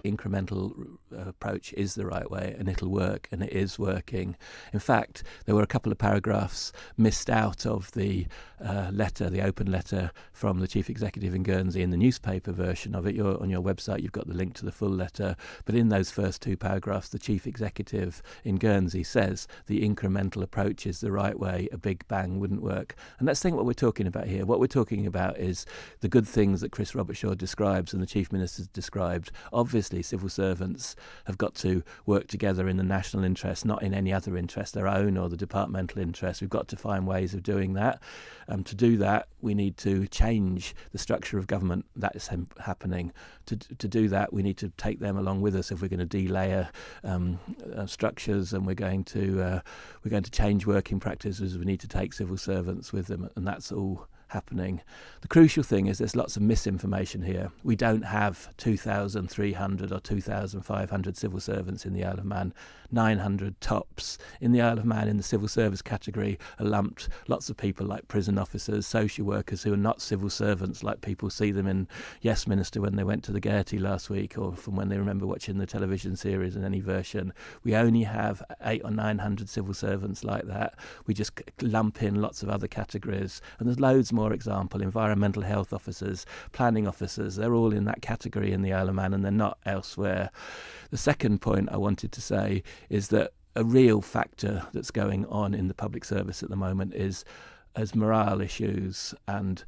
incremental approach is the right way and it'll work, and it is working. In fact, there were a couple of paragraphs missed out of the letter, the open letter from the Chief Executive in Guernsey in the newspaper version of it. On your website you've got the link to the full letter, but in those first two paragraphs the Chief Executive in Guernsey says the incremental approach is the right way, a big bang wouldn't work. And let's think what we're talking about here. What we're talking about is the good things that Chris Robertshaw describes and the Chief Minister's described. Obviously civil servants have got to work together in the national interest, not in any other interest, their own or the departmental interest. We've got to find ways of doing that. To do that, we need to change the structure of government. That is happening. To do that, we need to take them along with us if we're going to delayer structures, and we're going to change working practices. We need to take civil servants with them, and that's all happening. The crucial thing is there's lots of misinformation here. We don't have 2,300 or 2,500 civil servants in the Isle of Man. 900 tops. In the Isle of Man, in the civil service category, are lumped lots of people like prison officers, social workers who are not civil servants, like people see them in Yes Minister when they went to the Gaiety last week, or from when they remember watching the television series in any version. We only have 800 or 900 civil servants like that. We just lump in lots of other categories, and there's loads more example. Environmental health officers, planning officers, they're all in that category in the Isle of Man, and they're not elsewhere. The second point I wanted to say is that a real factor that's going on in the public service at the moment is as morale issues and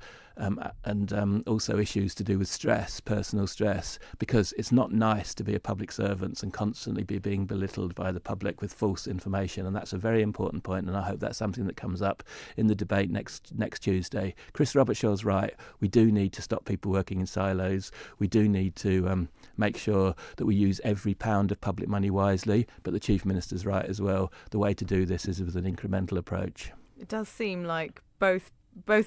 also issues to do with stress, personal stress, because it's not nice to be a public servant and constantly be being belittled by the public with false information, and that's a very important point, and I hope that's something that comes up in the debate next Tuesday. Chris Robertshaw's right. We do need to stop people working in silos. We do need to make sure that we use every pound of public money wisely, but the Chief Minister's right as well. The way to do this is with an incremental approach. It does seem like both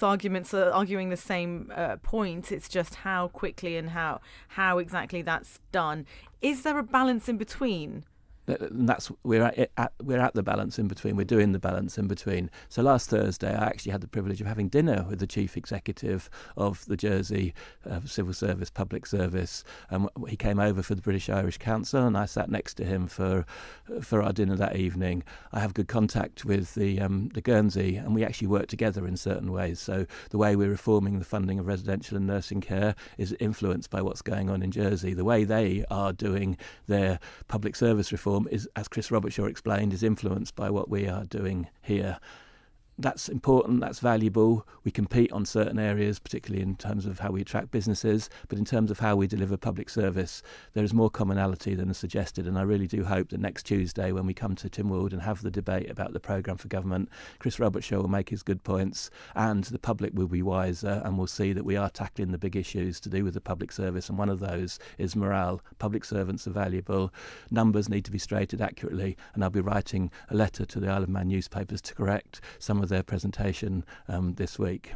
arguments are arguing the same point. It's just how quickly and how exactly that's done. Is there a balance in between? We're at the balance in between. We're doing the balance in between. So last Thursday, I actually had the privilege of having dinner with the Chief Executive of the Jersey Civil Service, Public Service. He came over for the British Irish Council, and I sat next to him for our dinner that evening. I have good contact with the Guernsey, and we actually work together in certain ways. So the way we're reforming the funding of residential and nursing care is influenced by what's going on in Jersey. The way they are doing their public service reform is, as Chris Robertshaw explained, is influenced by what we are doing here. That's important, that's valuable. We compete on certain areas, particularly in terms of how we attract businesses, but in terms of how we deliver public service, there is more commonality than is suggested, and I really do hope that next Tuesday, when we come to Tynwald and have the debate about the programme for government, Chris Robertshaw will make his good points, and the public will be wiser, and will see that we are tackling the big issues to do with the public service, and one of those is morale. Public servants are valuable, numbers need to be stated accurately, and I'll be writing a letter to the Isle of Man newspapers to correct some of their presentation this week.